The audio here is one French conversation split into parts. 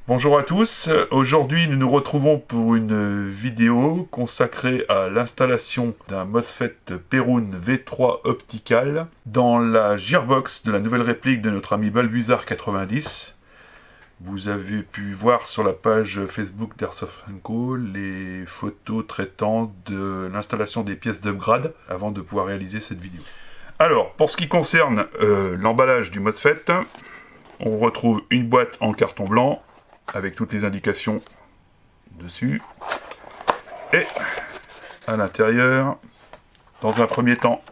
Bonjour à tous, aujourd'hui nous nous retrouvons pour une vidéo consacrée à l'installation d'un MOSFET Perun V3 Optical dans la Gearbox de la nouvelle réplique de notre ami Balbuzar 90. Vous avez pu voir sur la page Facebook d'Airsoft & Co les photos traitant de l'installation des pièces d'upgrade avant de pouvoir réaliser cette vidéo. Alors, pour ce qui concerne l'emballage du MOSFET, on retrouve une boîte en carton blanc avec toutes les indications dessus, et à l'intérieur, dans un premier temps,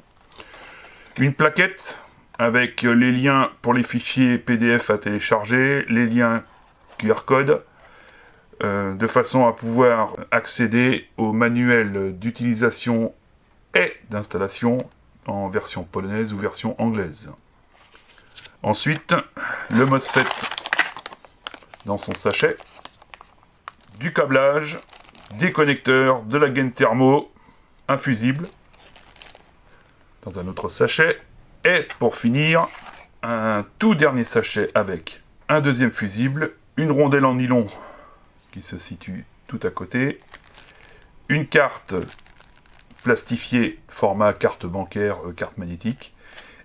une plaquette avec les liens pour les fichiers PDF à télécharger, les liens QR code, de façon à pouvoir accéder au manuel d'utilisation et d'installation en version polonaise ou version anglaise. Ensuite, le MOSFET dans son sachet, du câblage, des connecteurs, de la gaine thermo, un fusible dans un autre sachet, et pour finir, un tout dernier sachet avec un deuxième fusible, une rondelle en nylon qui se situe tout à côté, une carte plastifiée format carte bancaire, carte magnétique,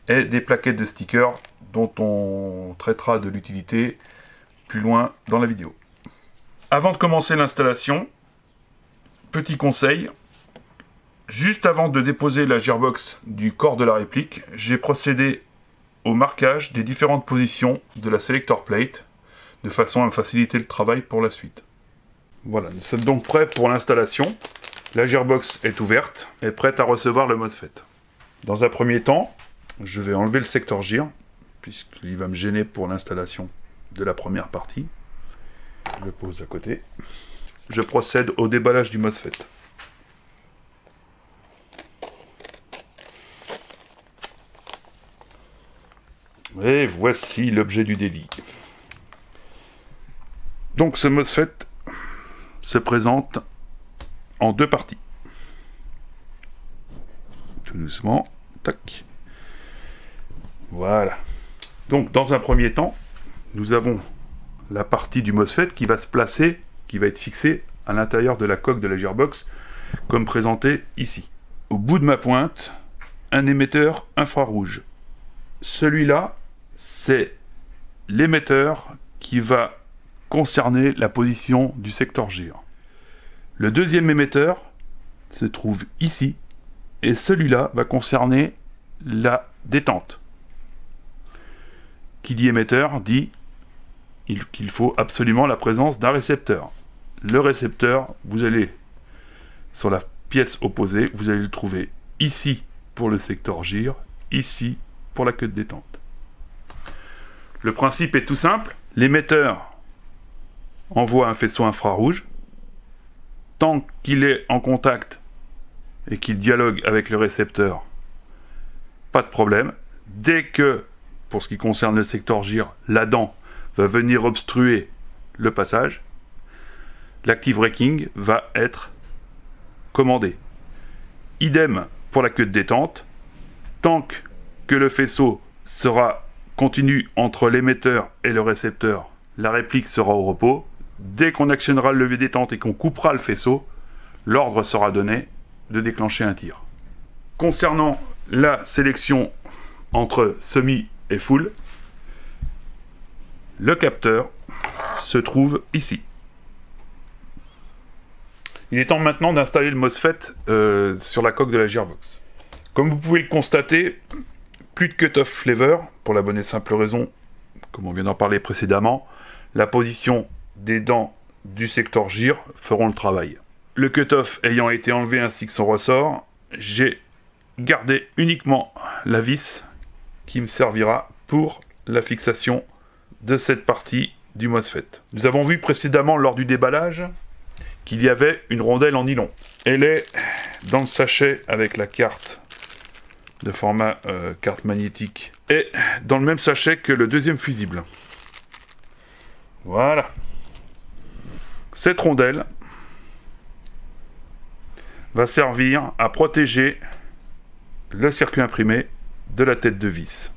et des plaquettes de stickers dont on traitera de l'utilité plus loin dans la vidéo. Avant de commencer l'installation, petit conseil, juste avant de déposer la Gearbox du corps de la réplique, j'ai procédé au marquage des différentes positions de la selector plate, de façon à me faciliter le travail pour la suite. Voilà, nous sommes donc prêts pour l'installation. La Gearbox est ouverte et prête à recevoir le MOSFET. Dans un premier temps, je vais enlever le secteur Gear, puisqu'il va me gêner pour l'installation de la première partie. Je le pose à côté. Je procède au déballage du MOSFET. Et voici l'objet du délit. Donc ce MOSFET se présente en deux parties. Tout doucement. Tac. Voilà. Donc dans un premier temps, nous avons la partie du MOSFET qui va se placer, qui va être fixée à l'intérieur de la coque de la Gearbox, comme présenté ici. Au bout de ma pointe, un émetteur infrarouge. Celui-là, c'est l'émetteur qui va concerner la position du secteur Gear. Le deuxième émetteur se trouve ici, et celui-là va concerner la détente. Qui dit émetteur dit qu'il faut absolument la présence d'un récepteur. Le récepteur, vous allez sur la pièce opposée, vous allez le trouver ici pour le secteur Gear, ici pour la queue de détente. Le principe est tout simple, l'émetteur envoie un faisceau infrarouge. Tant qu'il est en contact et qu'il dialogue avec le récepteur, pas de problème. Dès que, pour ce qui concerne le secteur Gear, la dent va venir obstruer le passage, l'active braking va être commandé. Idem pour la queue de détente. Tant que le faisceau sera continu entre l'émetteur et le récepteur, la réplique sera au repos. Dès qu'on actionnera le levier détente et qu'on coupera le faisceau, l'ordre sera donné de déclencher un tir. Concernant la sélection entre semi et full, le capteur se trouve ici. Il est temps maintenant d'installer le MOSFET sur la coque de la Gearbox. Comme vous pouvez le constater, plus de cut-off flavor, pour la bonne et simple raison, comme on vient d'en parler précédemment, la position des dents du secteur Gear feront le travail. Le cut-off ayant été enlevé ainsi que son ressort, j'ai gardé uniquement la vis qui me servira pour la fixation de cette partie du MOSFET. Nous avons vu précédemment lors du déballage qu'il y avait une rondelle en nylon. Elle est dans le sachet avec la carte de format carte magnétique et dans le même sachet que le deuxième fusible. Voilà. Cette rondelle va servir à protéger le circuit imprimé de la tête de vis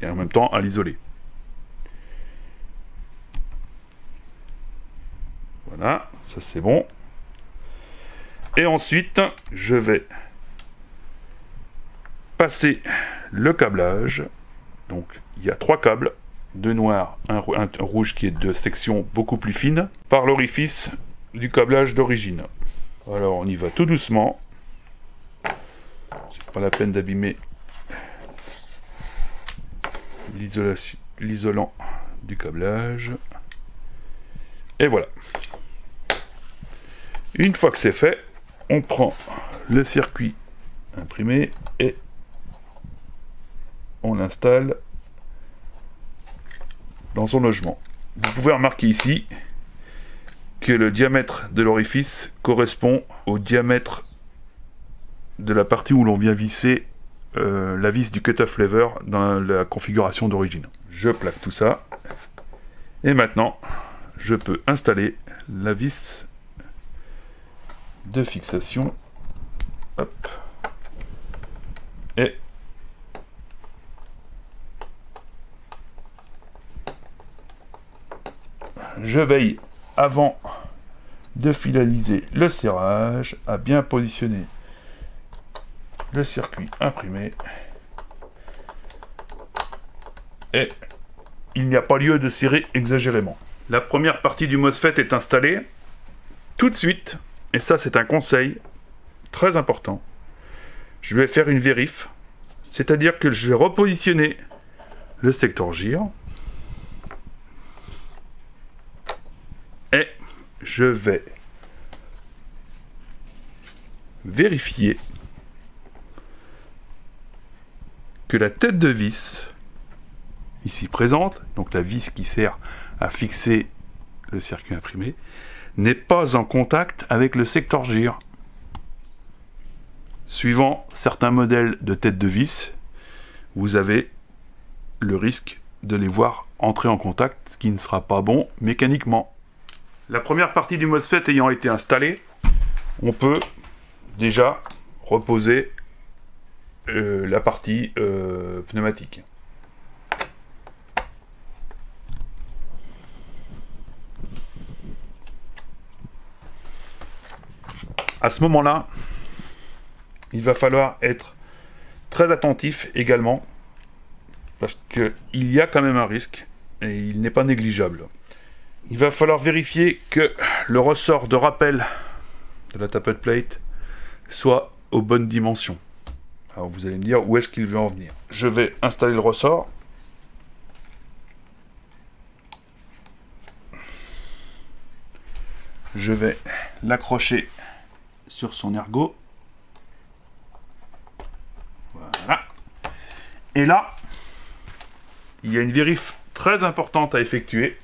et en même temps à l'isoler. Voilà, ça c'est bon. Et ensuite, je vais passer le câblage. Donc, il y a 3 câbles, 2 noirs, un rouge qui est de section beaucoup plus fine, par l'orifice du câblage d'origine. Alors, on y va tout doucement. C'est pas la peine d'abîmer l'isolant du câblage. Et voilà. Une fois que c'est fait, on prend le circuit imprimé et on l'installe dans son logement. Vous pouvez remarquer ici que le diamètre de l'orifice correspond au diamètre de la partie où l'on vient visser la vis du cut-off lever dans la configuration d'origine. Je plaque tout ça et maintenant je peux installer la vis de fixation. Hop. Et je veille avant de finaliser le serrage à bien positionner le circuit imprimé. Et il n'y a pas lieu de serrer exagérément. La première partie du MOSFET est installée. Tout de suite, et ça c'est un conseil très important, je vais faire une vérif, c'est-à-dire que je vais repositionner le secteur gire et je vais vérifier que la tête de vis ici présente, donc la vis qui sert à fixer le circuit imprimé, n'est pas en contact avec le secteur gire. Suivant certains modèles de tête de vis, vous avez le risque de les voir entrer en contact, ce qui ne sera pas bon mécaniquement. La première partie du MOSFET ayant été installée, on peut déjà reposer la partie pneumatique. À ce moment-là, il va falloir être très attentif également, parce qu'il y a quand même un risque, et il n'est pas négligeable. Il va falloir vérifier que le ressort de rappel de la tapered plate soit aux bonnes dimensions. Alors vous allez me dire où est-ce qu'il veut en venir. Je vais installer le ressort. Je vais l'accrocher sur son ergot. Voilà. Et là, il y a une vérif très importante à effectuer.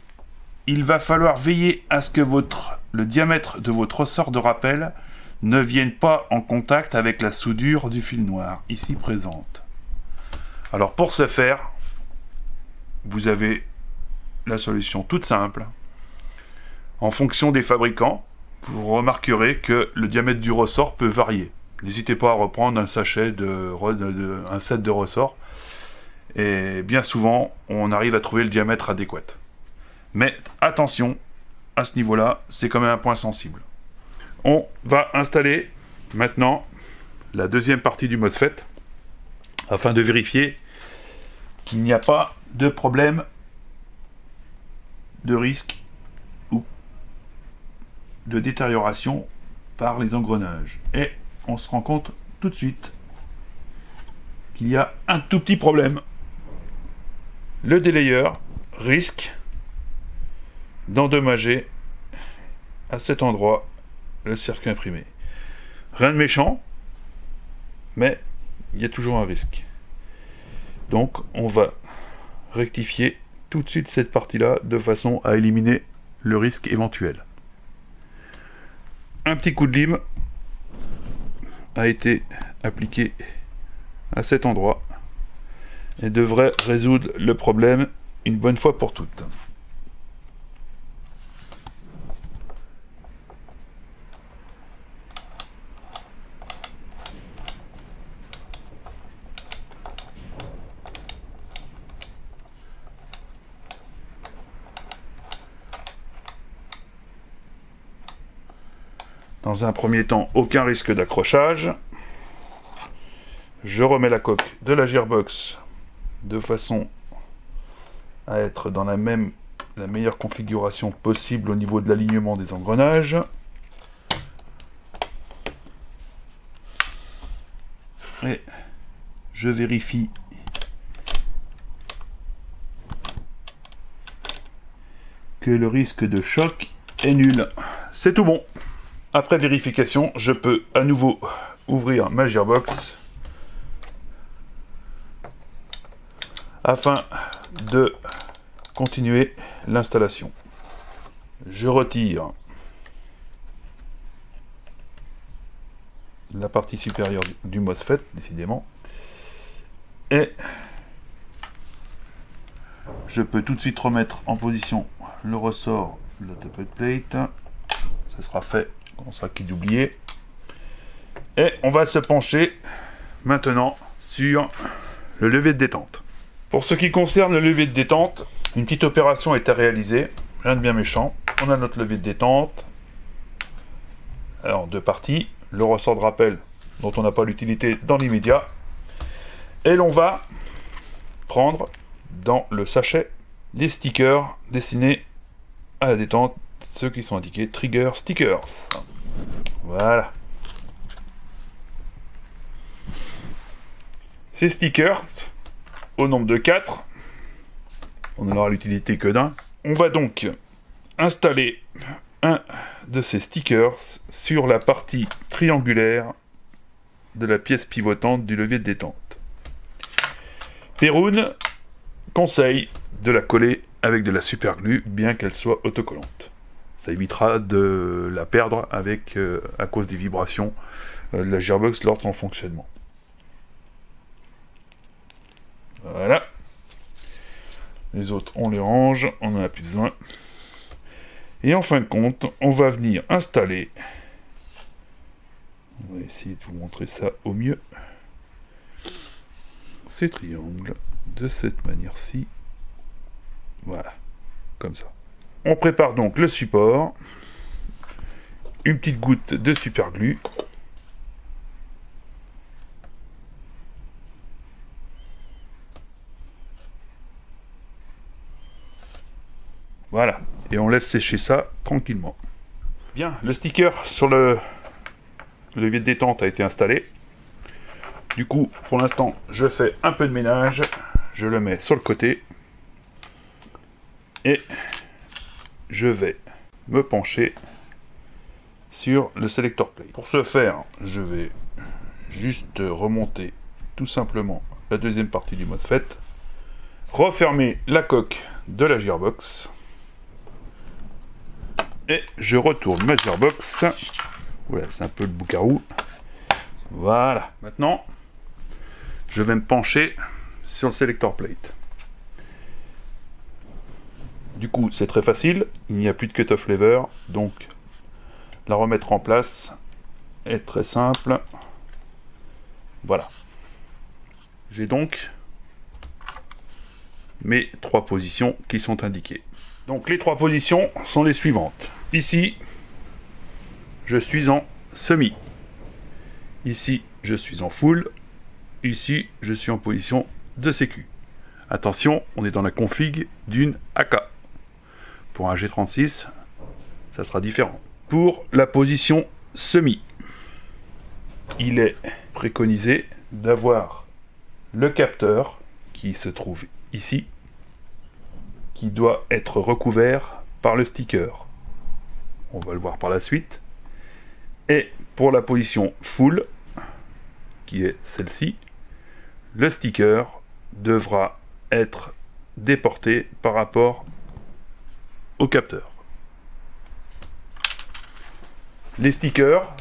Il va falloir veiller à ce que le diamètre de votre ressort de rappel ne vienne pas en contact avec la soudure du fil noir, ici présente. Alors pour ce faire, vous avez la solution toute simple. En fonction des fabricants, vous remarquerez que le diamètre du ressort peut varier. N'hésitez pas à reprendre un sachet un set de ressorts. Et bien souvent, on arrive à trouver le diamètre adéquat. Mais attention, à ce niveau-là, c'est quand même un point sensible. On va installer maintenant la deuxième partie du MOSFET afin de vérifier qu'il n'y a pas de problème de risque ou de détérioration par les engrenages. Et on se rend compte tout de suite qu'il y a un tout petit problème. Le délayeur risque d'endommager à cet endroit le circuit imprimé. Rien de méchant, mais il y a toujours un risque. Donc on va rectifier tout de suite cette partie-là de façon à éliminer le risque éventuel. Un petit coup de lime a été appliqué à cet endroit et devrait résoudre le problème une bonne fois pour toutes. Dans un premier temps, aucun risque d'accrochage. Je remets la coque de la Gearbox de façon à être dans la meilleure configuration possible au niveau de l'alignement des engrenages. Et je vérifie que le risque de choc est nul. C'est tout bon. Après vérification, je peux à nouveau ouvrir ma Gearbox afin de continuer l'installation. Je retire la partie supérieure du MOSFET, décidément, et je peux tout de suite remettre en position le ressort de la top plate. Ça sera fait, on sera quitte d'oublier. Et on va se pencher maintenant sur le levier de détente. Pour ce qui concerne le levier de détente, une petite opération est à réaliser, rien de bien méchant. On a notre levier de détente. Alors, deux parties. Le ressort de rappel dont on n'a pas l'utilité dans l'immédiat. Et l'on va prendre dans le sachet les stickers destinés à la détente, ceux qui sont indiqués Trigger Stickers. Voilà. Ces stickers, au nombre de 4, on n'en aura l'utilité que d'un. On va donc installer un de ces stickers sur la partie triangulaire de la pièce pivotante du levier de détente. Perun conseille de la coller avec de la superglue, bien qu'elle soit autocollante. Ça évitera de la perdre avec, à cause des vibrations de la Gearbox lors de son fonctionnement. Voilà. Les autres, on les range, on n'en a plus besoin. Et en fin de compte, on va venir installer, on va essayer de vous montrer ça au mieux, ces triangles de cette manière-ci. Voilà, comme ça. On prépare donc le support, une petite goutte de superglue, voilà, et on laisse sécher ça tranquillement. Bien, le sticker sur le levier de détente a été installé. Du coup, pour l'instant, je fais un peu de ménage, je le mets sur le côté, et je vais me pencher sur le selector plate. Pour ce faire, je vais juste remonter tout simplement la deuxième partie du MOSFET, refermer la coque de la Gearbox, et je retourne ma Gearbox. Voilà, c'est un peu le boucarou. Voilà. Maintenant, je vais me pencher sur le selector plate. Du coup, c'est très facile. Il n'y a plus de cut-off lever, donc la remettre en place est très simple. Voilà. J'ai donc mes 3 positions qui sont indiquées. Donc les 3 positions sont les suivantes. Ici, je suis en semi. Ici, je suis en full. Ici, je suis en position de sécu. Attention, on est dans la config d'une AK. Pour un G36, ça sera différent. Pour la position semi, il est préconisé d'avoir le capteur qui se trouve ici, qui doit être recouvert par le sticker. On va le voir par la suite. Et pour la position full, qui est celle-ci, le sticker devra être déporté par rapport au capteur. Les stickers,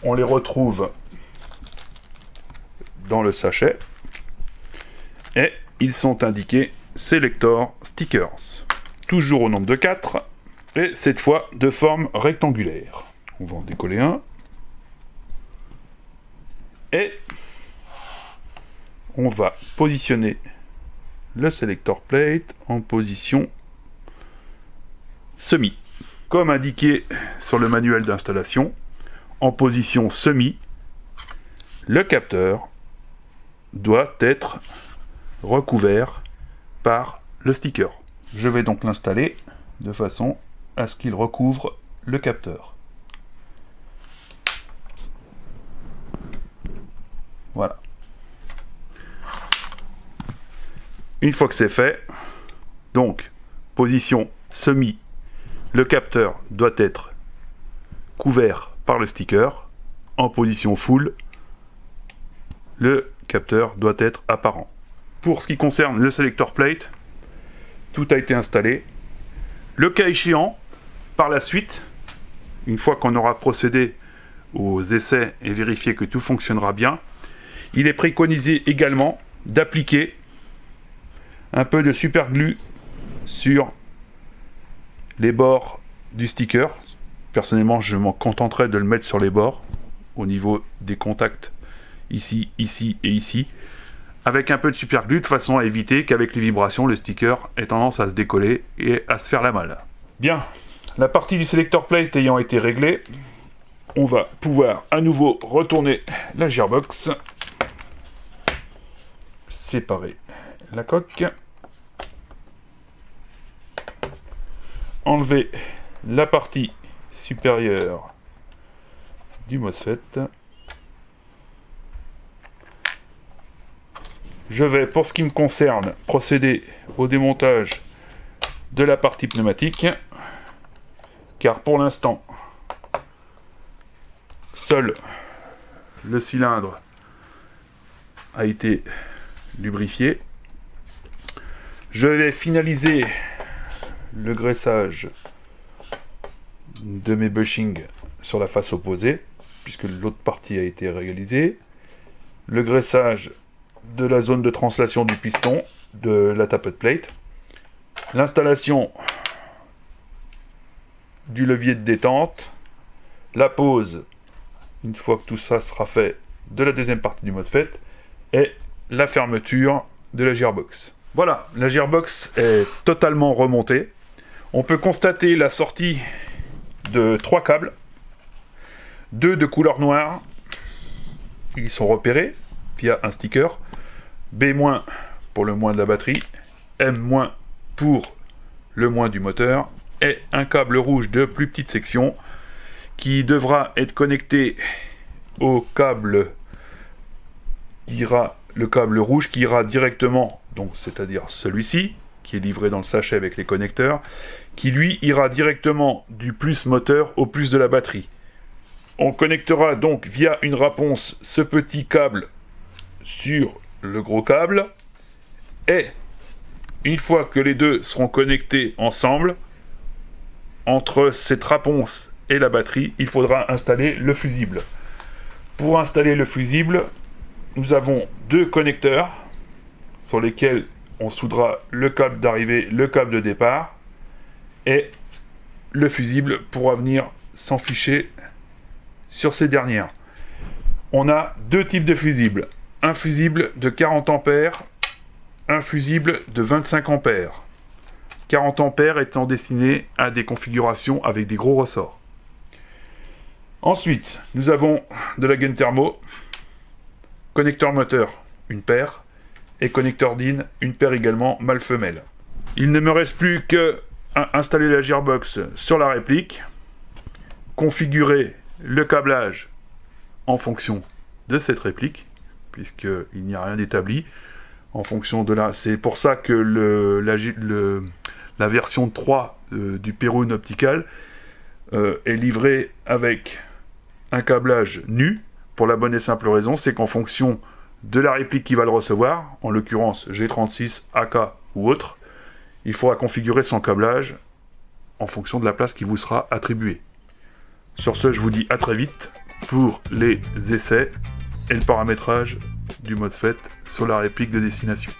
on les retrouve dans le sachet et ils sont indiqués Selector Stickers. Toujours au nombre de 4 et cette fois de forme rectangulaire. On va en décoller un. Et on va positionner le selector plate en position semi. Comme indiqué sur le manuel d'installation, en position semi, le capteur doit être recouvert par le sticker. Je vais donc l'installer de façon à ce qu'il recouvre le capteur. Voilà. Une fois que c'est fait, donc position semi, le capteur doit être couvert par le sticker. En position full, le capteur doit être apparent. Pour ce qui concerne le selector plate, tout a été installé. Le cas échéant, par la suite, une fois qu'on aura procédé aux essais et vérifié que tout fonctionnera bien, il est préconisé également d'appliquer un peu de super glue sur les bords du sticker. Personnellement, je m'en contenterai de le mettre sur les bords, au niveau des contacts, ici, ici et ici, avec un peu de super glue, de façon à éviter qu'avec les vibrations, le sticker ait tendance à se décoller et à se faire la malle. Bien, la partie du selector plate ayant été réglée, on va pouvoir à nouveau retourner la gearbox, séparer la coque, enlever la partie supérieure du MOSFET. Je vais, pour ce qui me concerne, procéder au démontage de la partie pneumatique, car pour l'instant, seul le cylindre a été lubrifié. Je vais finaliser le graissage de mes bushings sur la face opposée, puisque l'autre partie a été réalisée. Le graissage de la zone de translation du piston, de la tapered plate. L'installation du levier de détente. La pose, une fois que tout ça sera fait, de la deuxième partie du MOSFET. Et la fermeture de la gearbox. Voilà, la gearbox est totalement remontée. On peut constater la sortie de 3 câbles, 2 de couleur noire, ils sont repérés via un sticker, B- pour le moins de la batterie, M- pour le moins du moteur, et un câble rouge de plus petite section qui devra être connecté au câble le câble rouge qui ira directement, donc c'est-à-dire celui-ci, qui est livré dans le sachet avec les connecteurs, qui lui ira directement du plus moteur au plus de la batterie. On connectera donc via une raponce ce petit câble sur le gros câble, et une fois que les deux seront connectés ensemble, entre cette raponce et la batterie, il faudra installer le fusible. Pour installer le fusible, nous avons 2 connecteurs sur lesquels on soudera le câble d'arrivée, le câble de départ, et le fusible pourra venir s'enficher sur ces dernières. On a 2 types de fusibles. Un fusible de 40 ampères, un fusible de 25 ampères. 40 ampères étant destiné à des configurations avec des gros ressorts. Ensuite, nous avons de la gaine thermo, connecteur moteur, une paire, et connecteur DIN, une paire également mâle-femelle. Il ne me reste plus qu'à installer la gearbox sur la réplique, configurer le câblage en fonction de cette réplique, puisqu'il n'y a rien d'établi. En fonction de la... C'est pour ça que la version 3 du Perun Optical est livrée avec un câblage nu, pour la bonne et simple raison, c'est qu'en fonction de la réplique qui va le recevoir, en l'occurrence G36, AK ou autre, il faudra configurer son câblage en fonction de la place qui vous sera attribuée. Sur ce, je vous dis à très vite pour les essais et le paramétrage du MOSFET sur la réplique de destination.